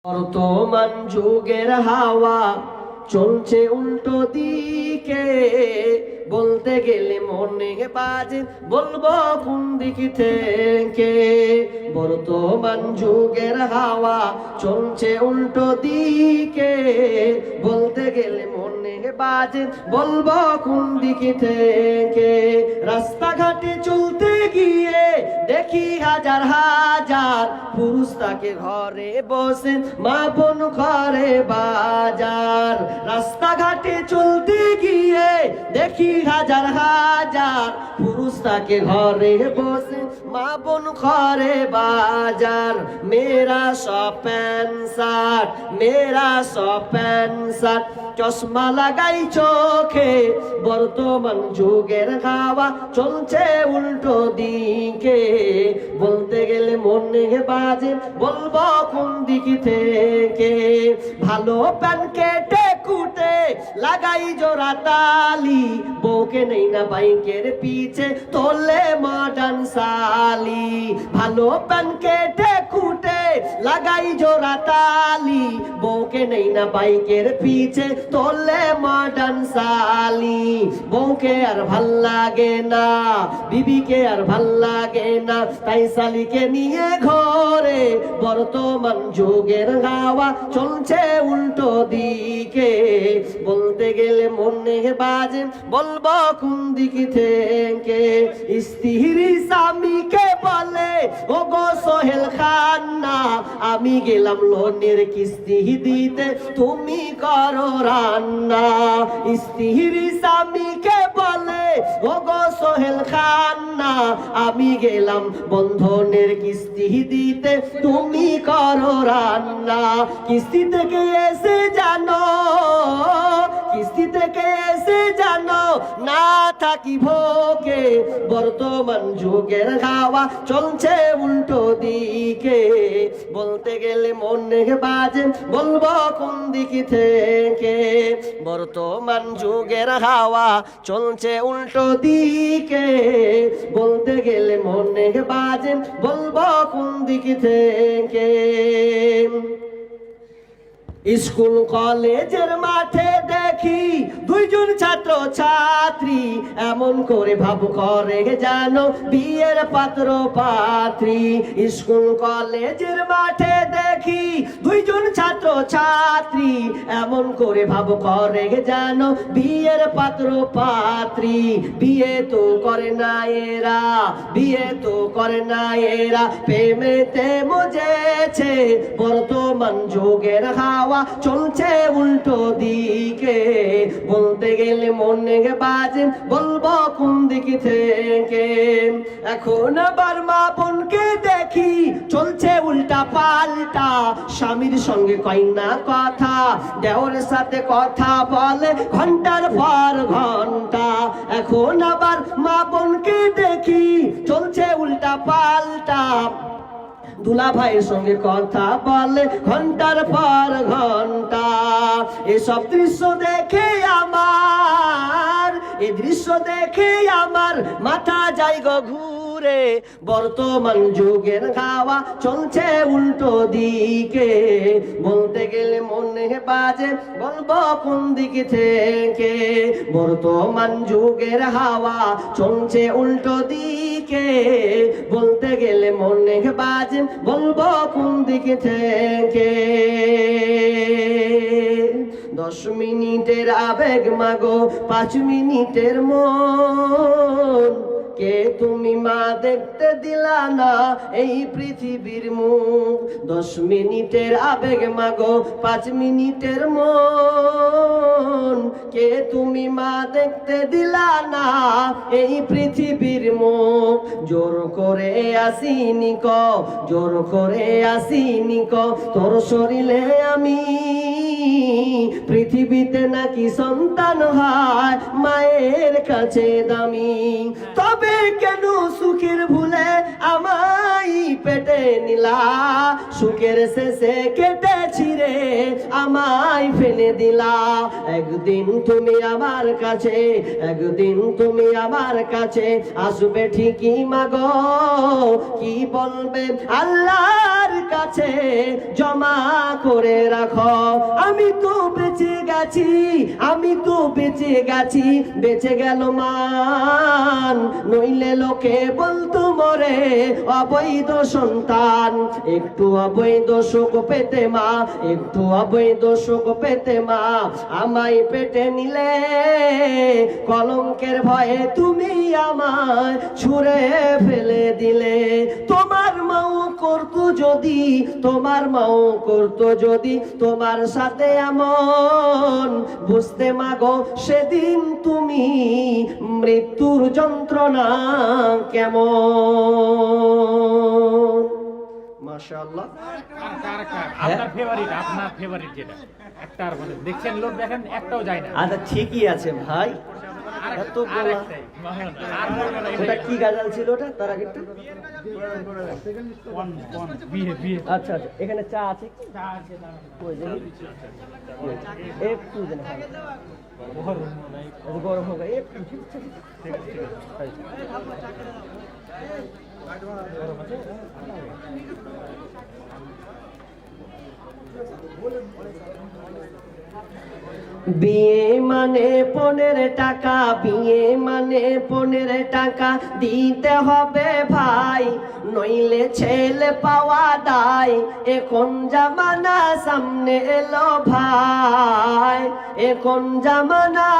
বর্তমান যুগের হাওয়া চলছে উল্টো দিকে, বলতে গেলে মনে বাজে বলবো কোন দিক থেকে। বর্তমান যুগের হাওয়া চলছে উল্টো দিকে, বলতে গেলে মনে বাজে বলবো কোন দিক থেকে। রাস্তাঘাটে চলতে গিয়ে দেখি হাজার হাজার পুরুষ তাকে ঘরে বসে মা বোন ঘরে বাজার। রাস্তাঘাটে চলতে গিয়ে দেখি হাজার হাজার পুরুষ তাকে ঘরে বসে মা বোন ঘরে বাজার। মেরা সব প্যান্ট শার্ট, মেরা সব প্যান্ট শার্ট, চশমা লাগাই চোখে। বর্তমান যুগের হাওয়া চলছে উল্টো দিকে, বলতে গেলে মনে বাজে বলবো কোন দিক থেকে। ভালো প্যান্ট কেটে কুটে লাগাই জোড়া তালি, বউকে নেই না বাইকের পিছে তোলে মডার্ন সালি। ভালো প্যান্ট কেটে কুটে লাগাই জোড়া তালি, বউকে নেই না বাইকের পিছে তোলে মডার্ন সালি। বউকে আর ভাল লাগে না, বিবিকে আর ভাল লাগে না, তাই সালিকে নিয়ে ঘরে। বর্তমান যুগের হাওয়া চলছে উল্টো দিকে, বলতে গেলে মনে বাজে বলবো কোন দিক থেকে। স্ত্রী স্বামীকে বলে ও গো সোহেল খান না, আমি গেলাম লোনের কিস্তি দিতে তুমি করো রান্না। স্ত্রী স্বামীকে বলে ও গো সোহেল খান না, আমি গেলাম বন্ধনের কিস্তি দিতে তুমি করো রান্না। কিস্তি থেকে এসে জানো, কিস্তি থেকে এসে জানো না থাকি ভোগে। বর্তমান যুগের হাওয়া চলছে উল্টো দিকে, বলতে গেলে মনে বাজে বলবো কোন দিক থেকে। বর্তমান যুগের হাওয়া চলছে উল্টো দিকে, বলতে গেলে মনে বাজে বলবো কোন দিক থেকে। স্কুল কলেজের মাঠে দেখি দুইজন ছাত্র ছাত্রী, এমন করে ভাব করে জানো বিয়ের পাত্র পাত্রী। স্কুল কলেজের মাঠে দেখি দুইজন ছাত্র ছাত্রী, এমন করে ভাব করে জানো বিয়ের পাত্র পাত্রী। বিয়ে তো করে না এরা, বিয়ে তো করে না এরা, প্রেমেতে মজেছে। বর্তমান যুগের হাওয়া চলছে উল্টো দিকে, বলতে গেলে মনে বাজে বলবো কোন দিক থেকে। এখন আবার মা বোনকে দেখি চলছে উল্টা পাল্টা, স্বামীর সঙ্গে কয় না কথা, দেওরের সাথে কথা বলে ঘন্টার পর ঘন্টা। এখন আবার মা বোনকে দেখি চলছে উল্টা পাল্টা, দুলা ভাইয়ের সঙ্গে কথা বলে ঘন্টার পর ঘন্টা। এসব দৃশ্য দেখে আমার, এই দৃশ্য দেখে আমার মাথা যায় গো ঘুরে। বর্তমান যুগের হাওয়া চলছে উল্টো দিকে, বলতে গেলে মনে বাজে বলবো কোন দিক থেকে। বর্তমান যুগের হাওয়া চলছে উল্টো দিকে, বলতে গেলে মনে বাজে বলবো কোন দিক থেকে। 10 মিনিটের আবেগ মাগো 5 মিনিটের মন, কে তুমি মা দেখতে দিলা না এই পৃথিবীর মুখ। 10 মিনিটের আবেগ মাগো 5 মিনিটের মন, কে তুমি মা দেখতে দিলা না এই পৃথিবীর মুখ। জোর করে আসিনি ক, জোর করে আসিনি ক, তোর শরীরে আমি পৃথিবীতে নাকি সন্তান হয় মায়ের কাছে দামি। তবে কেন সুখের ভুলে আমায় পেটে নিলা, সুখের শেষে কেটে ছিঁড়ে থেকে আমায় ফেলে দিলা। একদিন তুমি আমার কাছে, একদিন তুমি আমার কাছে আসবে ঠিকই মাগো, কি বলবে আল্লাহর কাছে জমা করে রাখো। আমি তো বেঁচে গেছি, আমি তো বেঁচে গেছি, বেঁচে গেল মান, নইলে লোকে বলতো মরে অবৈধ সন্তান। একটু অবৈধ সুখ পেতে মা, একটু অবৈধ সুখ পেতে মা আমায় পেটে নিলে, কলঙ্কের ভয়ে তুমি আমায় ছুঁড়ে ফেলে দিলে। তোমার মাও করতো যদি, তোমার মাও করতো যদি তোমার সাথে এমন, বুঝতে মাগো সেদিন তুমি মৃত্যুর যন্ত্রণা কেমন। মাশাআল্লাহ। আপনার ফেভারিট, আপনার ফেভারিট যেটা একটার মধ্যে দেখছেন লোক দেখেন একটাও যায় না। আচ্ছা ঠিকই আছে ভাই, এত বলা। ওটা কি গাজাল ছিল ওটা তার আগেরটা? আচ্ছা আচ্ছা, এখানে চা আছে কি? কই দেখি একটু দেন, গরম হোক একটু। বিয়ে মানে 15 টাকা, বিয়ে মানে 15 টাকা দিতে হবে ভাই, নইলে ছেলে পাওয়া দায়। এখন জামানা সামনে এলো ভাই, এখন জামানা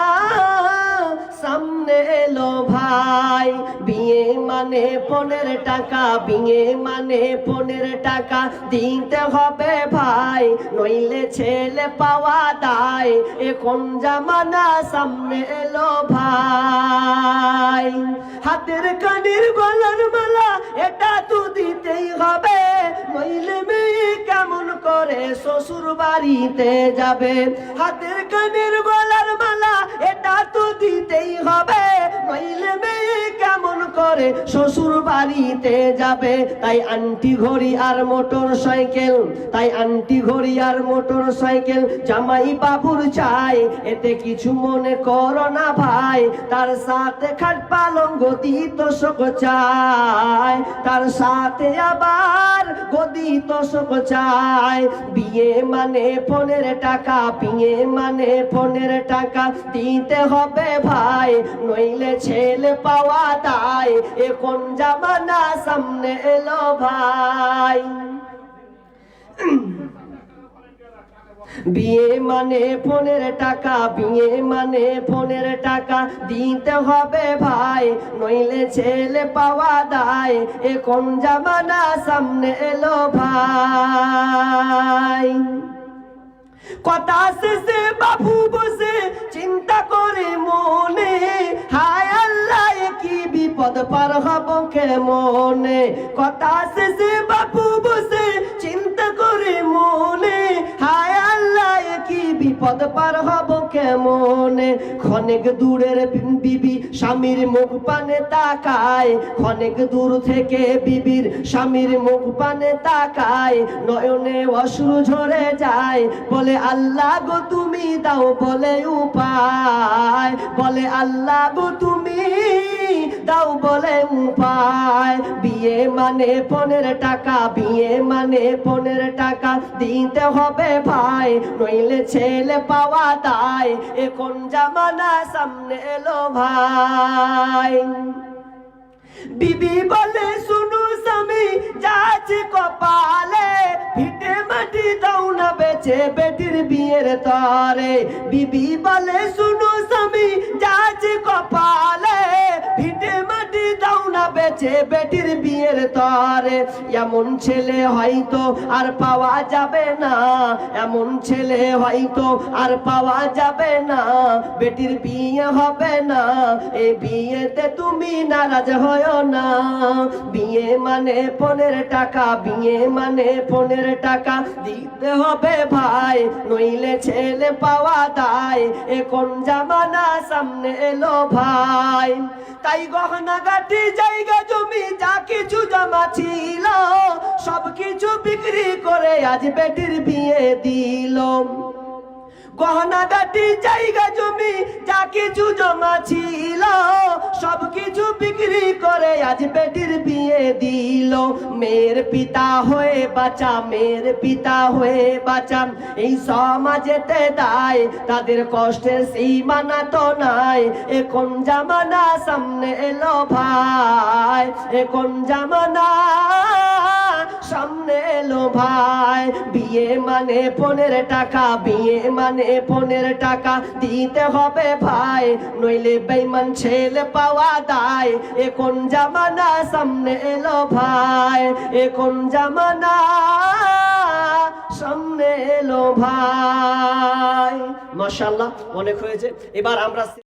সামনে এলো ভাই। বিয়ে মানে 15 টাকা, বিয়ে মানে 15 টাকা দিতে হবে ভাই, নইলে ছেলে পাওয়া দায়। এখন জামানা সামনে এলো ভাই। হাতের কানের গলার মালা এটা তো দিতেই হবে, নইলে মেয়ে কেমন করে শ্বশুর বাড়িতে যাবে। হাতের কানের গলার মালা এটা তো দিতেই হবে, নইলে মেয়ে কেমন করে শ্বশুর বাড়িতে যাবে। তাই আন্টি ঘড়ি আর মোটর সাইকেল, তাই আন্টি ঘড়ি আর মোটর সাইকেল জামাই বাবুর চাই, এতে কিছু মনে করো না ভাই। তার সাথে খাট পালঙ্গ গদি তোষক চাই, তার সাথে আবার গদি তোষক চাই। বিয়ে মানে 15 টাকা, বিয়ে মানে 15 টাকা দিতে হবে ভাই, নইলে ছেলে পাওয়া দায়। এখন জামানা সামনে এলো ভাই। বিয়ে মানে 15 টাকা, বিয়ে মানে 15 টাকা দিতে হবে ভাই, নইলে ছেলে পাওয়া দায়। এখন জামানা সামনে এলো ভাই। কথা শেষে বাবু বসে চিন্তা করে মনে, হায় আল্লাহ কি বিপদ পার হব কেমনে। কথা শেষে বাবু বসে চিন্তা করে মনে, হায় আল্লাহ কি বিপদ পার হব কেমনে। ক্ষণিক দূরের বিবি স্বামীর মুখ পানে তাকায়, ক্ষণিক দূর থেকে বিবির স্বামীর মুখ পানে তাকায়, নয়নে অশ্রু ঝরে যায়। বলে আল্লাহ গো তুমি দাও বলে উপায়, বলে আল্লাহ গো তুমি দাও বলে উপায়। বিয়ে মানে 15 টাকা, বিয়ে মানে 15 টাকা দিতে হবে ভাই, নইলে ছেলে পাওয়া দায়। এখন জামানা সামনে এলো ভাই। বিবি বলে শুনু স্বামী যাচ্ছে কপালে, ভিটে মাটি দাও না বেচে বেটির বিয়ের তরে। বিবি বলে শুনু স্বামী যাচ্ছে কপালে, ভিটে মাটি দাও না বেচে বেটির বিয়ের তরে। এমন ছেলে হয়তো আর পাওয়া যাবে না, এমন ছেলে হয়তো আর পাওয়া যাবে না, বেটির বিয়ে হবে না। এই বিয়েতে তুমি নারাজ হয় না। বিয়ে মানে 15 টাকা, বিয়ে মানে 15 টাকা দিতে হবে ভাই, নইলে ছেলে পাওয়া দায়। এখন জামানা সামনে এলো ভাই। তাই গহনা গাটি জায়গা জমি যা কিছু জমা ছিল সবকিছু বিক্রি করে আজ বেটির বিয়ে দিল। গহনা গাটি জায়গা জমি যা কিছু জমা ছিল সবকিছু বিক্রি করে আজ বেটির বিয়ে দিল। মেয়ের পিতা হয়ে বাঁচা, মেয়ের পিতা হয়ে বাঁচা, এই সমাজেতে দায়, তাদের কষ্টের সীমানা তো নাই। এখন জামানা সামনে এলো ভাই, এখন জামানা সামনে এলো ভাই। বিয়ে মানে 15 টাকা, বিয়ে মানে 15 টাকা দিতে হবে ভাই, নইলে বেঈমান ছেলে পাওয়া দায়। এখন জামানা সামনে এলো ভাই, এখন জামানা সামনে এলো ভাই। মাশাআল্লাহ, অনেক হয়েছে। এবার আমরা